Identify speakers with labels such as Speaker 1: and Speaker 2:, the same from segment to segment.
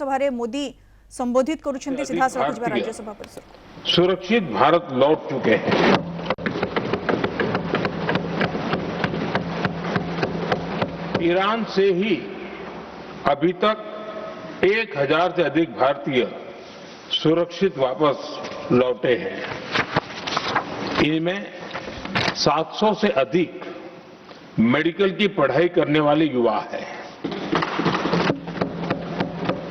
Speaker 1: राज्यसभा रे मोदी संबोधित करुछंती सीधा सड़क राज्यसभा परिसर।
Speaker 2: सुरक्षित भारत लौट चुके हैं। ईरान से ही अभी तक 1000 से अधिक भारतीय सुरक्षित वापस लौटे हैं। इनमें 700 से अधिक मेडिकल की पढ़ाई करने वाले युवा हैं।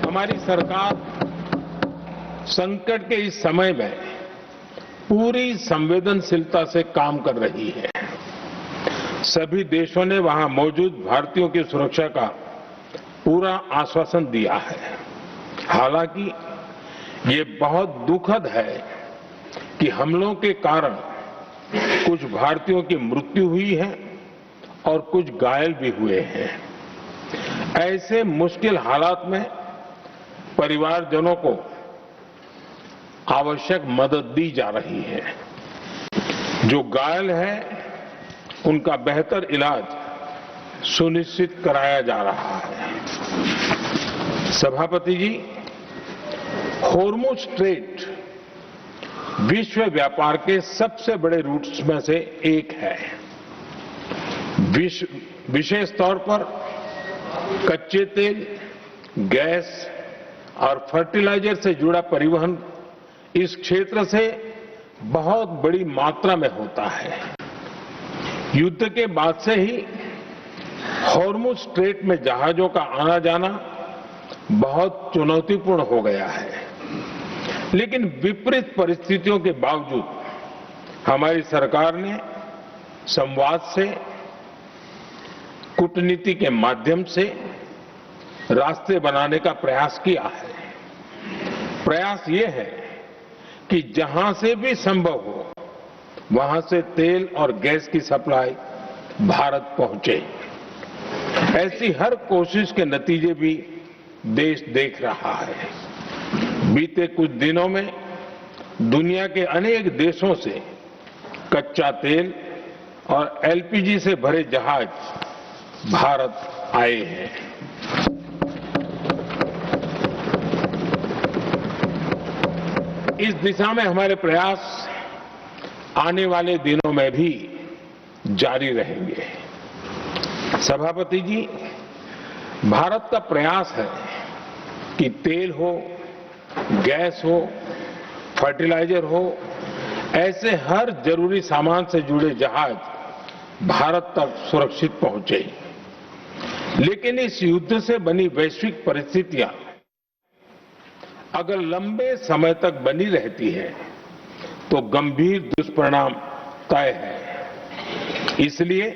Speaker 2: हमारी सरकार संकट के इस समय में पूरी संवेदनशीलता से काम कर रही है। सभी देशों ने वहां मौजूद भारतीयों की सुरक्षा का पूरा आश्वासन दिया है। हालांकि ये बहुत दुखद है कि हमलों के कारण कुछ भारतीयों की मृत्यु हुई है और कुछ घायल भी हुए हैं। ऐसे मुश्किल हालात में परिवारजनों को आवश्यक मदद दी जा रही है। जो घायल है उनका बेहतर इलाज सुनिश्चित कराया जा रहा है। सभापति जी, होर्मुज स्ट्रेट विश्व व्यापार के सबसे बड़े रूट्स में से एक है। विशेष तौर पर कच्चे तेल, गैस और फर्टिलाइजर से जुड़ा परिवहन इस क्षेत्र से बहुत बड़ी मात्रा में होता है। युद्ध के बाद से ही होर्मुज स्ट्रेट में जहाजों का आना जाना बहुत चुनौतीपूर्ण हो गया है। लेकिन विपरीत परिस्थितियों के बावजूद हमारी सरकार ने संवाद से, कूटनीति के माध्यम से रास्ते बनाने का प्रयास किया है। प्रयास ये है कि जहां से भी संभव हो वहां से तेल और गैस की सप्लाई भारत पहुंचे। ऐसी हर कोशिश के नतीजे भी देश देख रहा है। बीते कुछ दिनों में दुनिया के अनेक देशों से कच्चा तेल और एलपीजी से भरे जहाज भारत आए हैं। इस दिशा में हमारे प्रयास आने वाले दिनों में भी जारी रहेंगे। सभापति जी, भारत का प्रयास है कि तेल हो, गैस हो, फर्टिलाइजर हो, ऐसे हर जरूरी सामान से जुड़े जहाज भारत तक सुरक्षित पहुंचे। लेकिन इस युद्ध से बनी वैश्विक परिस्थितियां अगर लंबे समय तक बनी रहती है तो गंभीर दुष्परिणाम तय है। इसलिए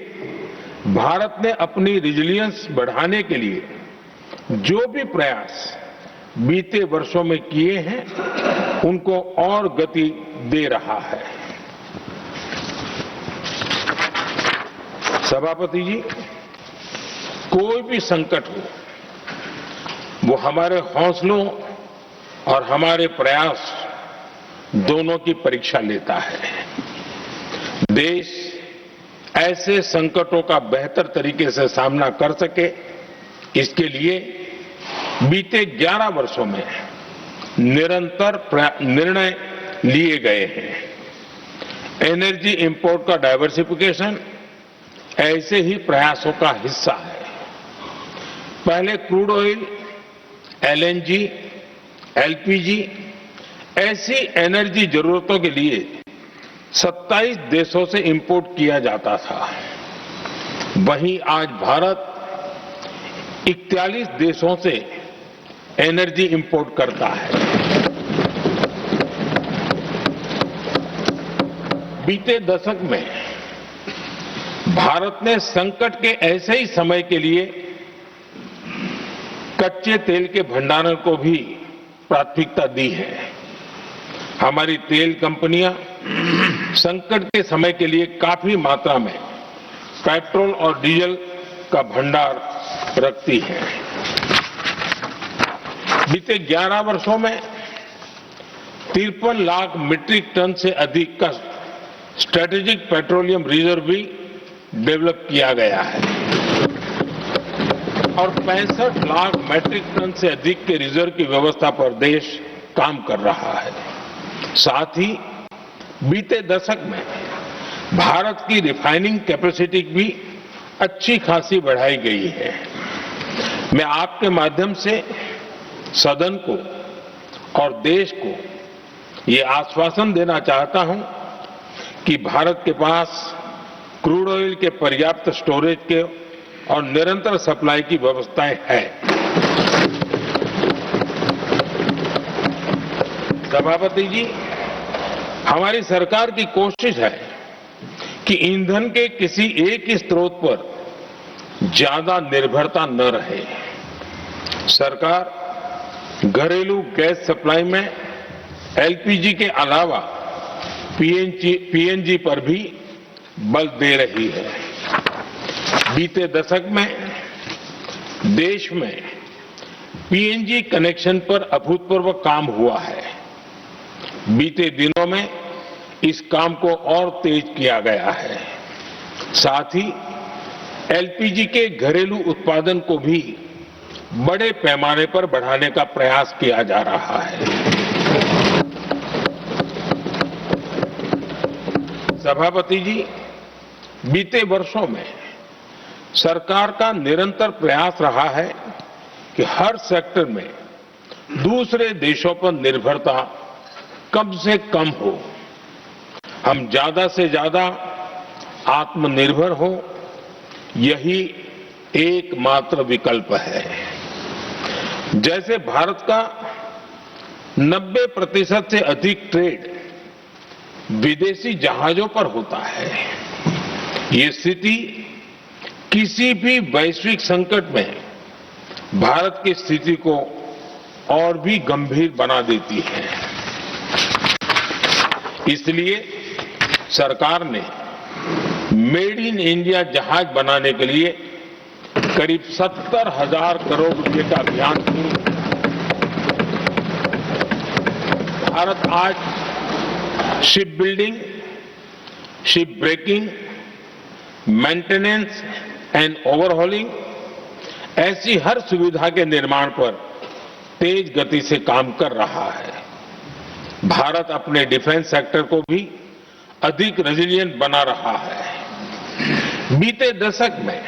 Speaker 2: भारत ने अपनी रेजिलियंस बढ़ाने के लिए जो भी प्रयास बीते वर्षों में किए हैं उनको और गति दे रहा है। सभापति जी, कोई भी संकट हो वो हमारे हौसलों और हमारे प्रयास दोनों की परीक्षा लेता है। देश ऐसे संकटों का बेहतर तरीके से सामना कर सके, इसके लिए बीते 11 वर्षों में निरंतर निर्णय लिए गए हैं। एनर्जी इंपोर्ट का डाइवर्सिफिकेशन ऐसे ही प्रयासों का हिस्सा है। पहले क्रूड ऑयल, एलएनजी, एलपीजी ऐसी एनर्जी जरूरतों के लिए 27 देशों से इंपोर्ट किया जाता था। वहीं आज भारत 41 देशों से एनर्जी इंपोर्ट करता है। बीते दशक में भारत ने संकट के ऐसे ही समय के लिए कच्चे तेल के भंडारण को भी प्राथमिकता दी है। हमारी तेल कंपनियां संकट के समय के लिए काफी मात्रा में पेट्रोल और डीजल का भंडार रखती है। बीते 11 वर्षों में 53 लाख मीट्रिक टन से अधिक का स्ट्रेटेजिक पेट्रोलियम रिजर्व भी डेवलप किया गया है। और 65 लाख मैट्रिक टन से अधिक के रिजर्व की व्यवस्था पर देश काम कर रहा है। साथ ही बीते दशक में भारत की रिफाइनिंग कैपेसिटी भी अच्छी खासी बढ़ाई गई है। मैं आपके माध्यम से सदन को और देश को ये आश्वासन देना चाहता हूं कि भारत के पास क्रूड ऑयल के पर्याप्त स्टोरेज के और निरंतर सप्लाई की व्यवस्थाएं हैं। सभापति जी, हमारी सरकार की कोशिश है कि ईंधन के किसी एक ही स्रोत पर ज्यादा निर्भरता न रहे। सरकार घरेलू गैस सप्लाई में एलपीजी के अलावा पीएनजी पर भी बल दे रही है। बीते दशक में देश में पीएनजी कनेक्शन पर अभूतपूर्व काम हुआ है। बीते दिनों में इस काम को और तेज किया गया है। साथ ही एलपीजी के घरेलू उत्पादन को भी बड़े पैमाने पर बढ़ाने का प्रयास किया जा रहा है। सभापति जी, बीते वर्षों में सरकार का निरंतर प्रयास रहा है कि हर सेक्टर में दूसरे देशों पर निर्भरता कम से कम हो। हम ज्यादा से ज्यादा आत्मनिर्भर हो, यही एकमात्र विकल्प है। जैसे भारत का 90% से अधिक ट्रेड विदेशी जहाजों पर होता है। ये स्थिति किसी भी वैश्विक संकट में भारत की स्थिति को और भी गंभीर बना देती है। इसलिए सरकार ने मेड इन इंडिया जहाज बनाने के लिए करीब 70,000 करोड़ रुपए का अभियान शुरू किया। भारत आज ship building, ship breaking, maintenance and overhauling ऐसी हर सुविधा के निर्माण पर तेज गति से काम कर रहा है। भारत अपने डिफेंस सेक्टर को भी अधिक रेजिलिएंट बना रहा है। बीते दशक में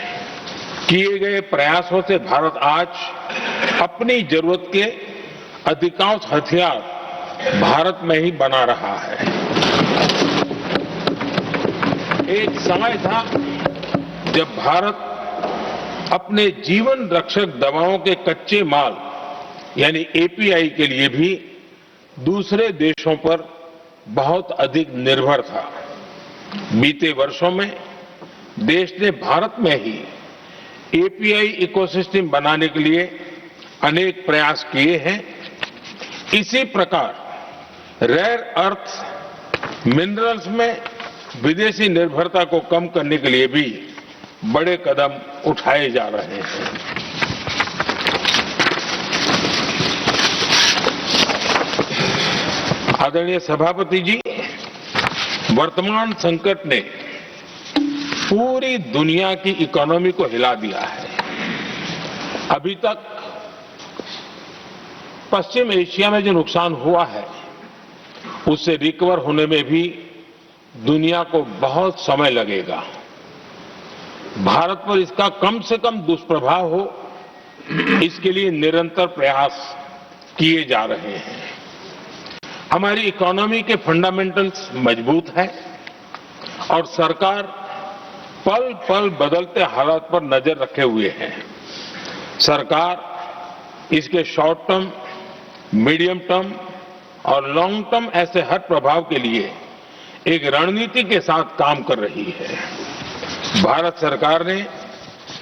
Speaker 2: किए गए प्रयासों से भारत आज अपनी जरूरत के अधिकांश हथियार भारत में ही बना रहा है। एक समय था जब भारत अपने जीवन रक्षक दवाओं के कच्चे माल यानी एपीआई के लिए भी दूसरे देशों पर बहुत अधिक निर्भर था। बीते वर्षों में देश ने भारत में ही एपीआई इकोसिस्टम बनाने के लिए अनेक प्रयास किए हैं। इसी प्रकार रेयर अर्थ मिनरल्स में विदेशी निर्भरता को कम करने के लिए भी बड़े कदम उठाए जा रहे हैं। आदरणीय सभापति जी, वर्तमान संकट ने पूरी दुनिया की इकोनॉमी को हिला दिया है। अभी तक पश्चिम एशिया में जो नुकसान हुआ है उससे रिकवर होने में भी दुनिया को बहुत समय लगेगा। भारत पर इसका कम से कम दुष्प्रभाव हो, इसके लिए निरंतर प्रयास किए जा रहे हैं। हमारी इकोनॉमी के फंडामेंटल्स मजबूत हैं और सरकार पल पल बदलते हालात पर नजर रखे हुए है। सरकार इसके शॉर्ट टर्म, मीडियम टर्म और लॉन्ग टर्म ऐसे हर प्रभाव के लिए एक रणनीति के साथ काम कर रही है। भारत सरकार ने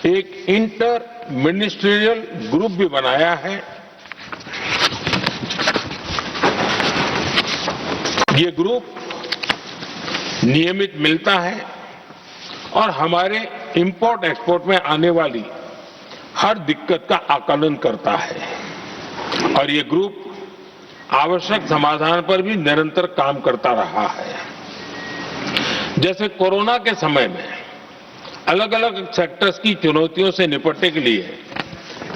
Speaker 2: एक इंटर मिनिस्ट्रियल ग्रुप भी बनाया है। ये ग्रुप नियमित मिलता है और हमारे इंपोर्ट एक्सपोर्ट में आने वाली हर दिक्कत का आकलन करता है और ये ग्रुप आवश्यक समाधान पर भी निरंतर काम करता रहा है। जैसे कोरोना के समय में अलग अलग सेक्टर्स की चुनौतियों से निपटने के लिए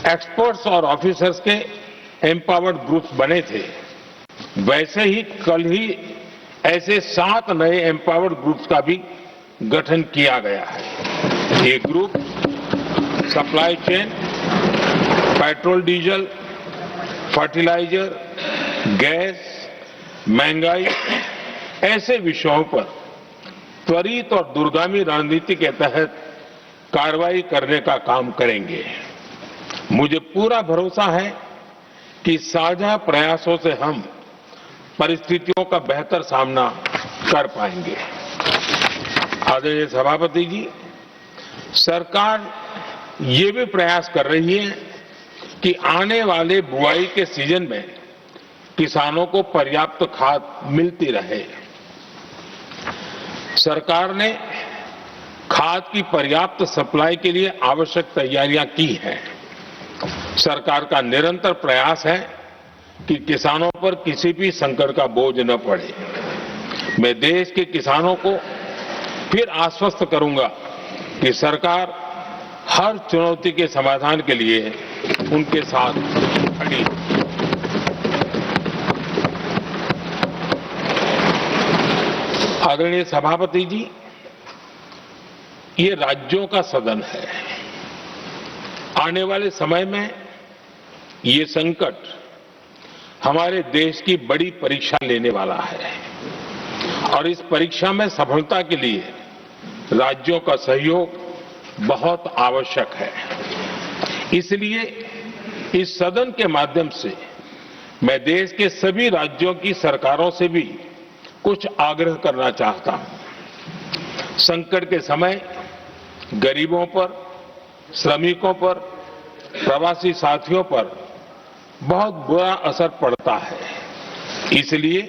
Speaker 2: एक्सपर्ट्स और ऑफिसर्स के एम्पावर्ड ग्रुप्स बने थे, वैसे ही कल ही ऐसे 7 नए एम्पावर्ड ग्रुप्स का भी गठन किया गया है। ये group supply chain, petrol diesel, fertiliser, gas, महंगाई ऐसे विषयों पर त्वरित और दूरगामी रणनीति के तहत कार्रवाई करने का काम करेंगे। मुझे पूरा भरोसा है कि साझा प्रयासों से हम परिस्थितियों का बेहतर सामना कर पाएंगे। आदरणीय सभापति जी, सरकार ये भी प्रयास कर रही है कि आने वाले बुआई के सीजन में किसानों को पर्याप्त खाद मिलती रहे। सरकार ने खाद की पर्याप्त सप्लाई के लिए आवश्यक तैयारियां की हैं। सरकार का निरंतर प्रयास है कि किसानों पर किसी भी संकट का बोझ न पड़े। मैं देश के किसानों को फिर आश्वस्त करूंगा कि सरकार हर चुनौती के समाधान के लिए उनके साथ खड़ी है। आदरणीय सभापति जी, ये राज्यों का सदन है। आने वाले समय में ये संकट हमारे देश की बड़ी परीक्षा लेने वाला है और इस परीक्षा में सफलता के लिए राज्यों का सहयोग बहुत आवश्यक है। इसलिए इस सदन के माध्यम से मैं देश के सभी राज्यों की सरकारों से भी कुछ आग्रह करना चाहता हूं। संकट के समय गरीबों पर, श्रमिकों पर, प्रवासी साथियों पर बहुत बुरा असर पड़ता है। इसलिए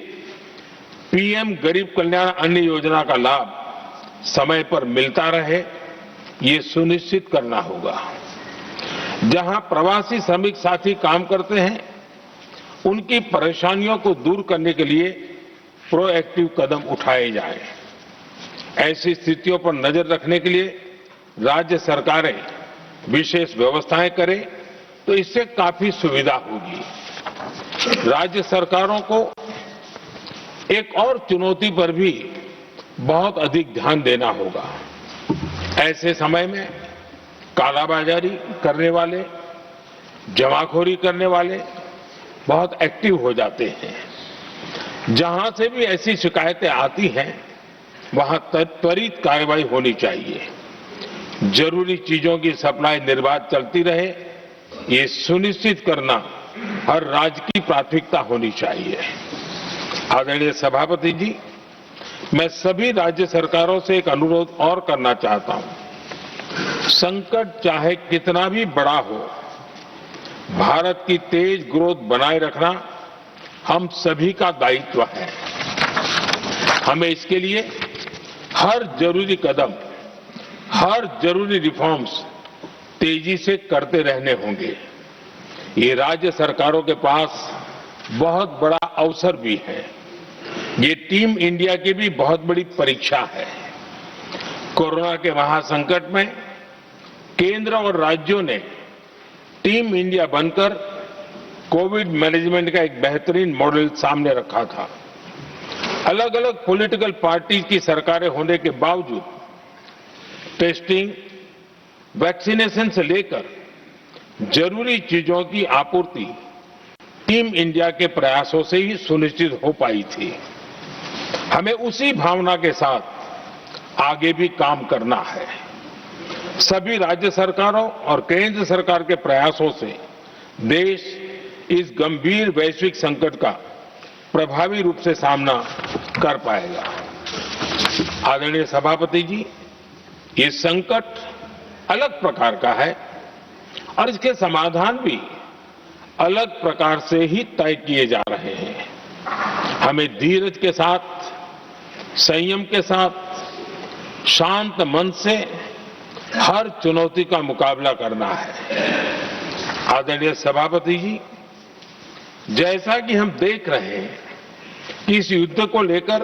Speaker 2: पीएम गरीब कल्याण अन्न योजना का लाभ समय पर मिलता रहे, ये सुनिश्चित करना होगा। जहां प्रवासी श्रमिक साथी काम करते हैं, उनकी परेशानियों को दूर करने के लिए प्रोएक्टिव कदम उठाए जाएं। ऐसी स्थितियों पर नजर रखने के लिए राज्य सरकारें विशेष व्यवस्थाएं करें तो इससे काफी सुविधा होगी। राज्य सरकारों को एक और चुनौती पर भी बहुत अधिक ध्यान देना होगा। ऐसे समय में कालाबाजारी करने वाले, जमाखोरी करने वाले बहुत एक्टिव हो जाते हैं। जहां से भी ऐसी शिकायतें आती हैं, वहां त्वरित कार्रवाई होनी चाहिए। जरूरी चीजों की सप्लाई निर्बाध चलती रहे, ये सुनिश्चित करना हर राज्य की प्राथमिकता होनी चाहिए। आदरणीय सभापति जी, मैं सभी राज्य सरकारों से एक अनुरोध और करना चाहता हूं। संकट चाहे कितना भी बड़ा हो, भारत की तेज ग्रोथ बनाए रखना हम सभी का दायित्व है। हमें इसके लिए हर जरूरी कदम, हर जरूरी रिफॉर्म्स तेजी से करते रहने होंगे। ये राज्य सरकारों के पास बहुत बड़ा अवसर भी है। ये टीम इंडिया की भी बहुत बड़ी परीक्षा है। कोरोना के महासंकट में केंद्र और राज्यों ने टीम इंडिया बनकर कोविड मैनेजमेंट का एक बेहतरीन मॉडल सामने रखा था। अलग अलग पॉलिटिकल पार्टी की सरकारें होने के बावजूद टेस्टिंग, वैक्सीनेशन से लेकर जरूरी चीजों की आपूर्ति टीम इंडिया के प्रयासों से ही सुनिश्चित हो पाई थी। हमें उसी भावना के साथ आगे भी काम करना है। सभी राज्य सरकारों और केंद्र सरकार के प्रयासों से देश इस गंभीर वैश्विक संकट का प्रभावी रूप से सामना कर पाएगा। आदरणीय सभापति जी, ये संकट अलग प्रकार का है और इसके समाधान भी अलग प्रकार से ही तय किए जा रहे हैं। हमें धीरज के साथ, संयम के साथ, शांत मन से हर चुनौती का मुकाबला करना है। आदरणीय सभापति जी, जैसा कि हम देख रहे हैं कि इस युद्ध को लेकर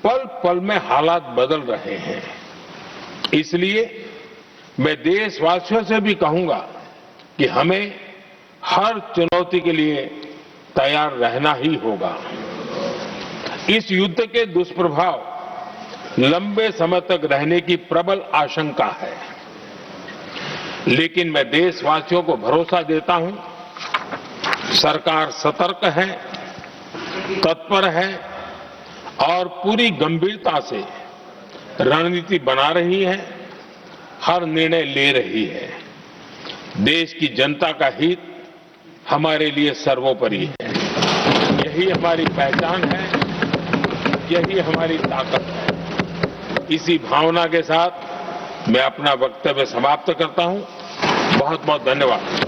Speaker 2: पल पल में हालात बदल रहे हैं, इसलिए मैं देशवासियों से भी कहूंगा कि हमें हर चुनौती के लिए तैयार रहना ही होगा। इस युद्ध के दुष्प्रभाव लंबे समय तक रहने की प्रबल आशंका है, लेकिन मैं देशवासियों को भरोसा देता हूं, सरकार सतर्क है, तत्पर है और पूरी गंभीरता से रणनीति बना रही है, हर निर्णय ले रही है। देश की जनता का हित हमारे लिए सर्वोपरि है। यही हमारी पहचान है, यही हमारी ताकत है। इसी भावना के साथ मैं अपना वक्तव्य समाप्त करता हूं। बहुत बहुत धन्यवाद।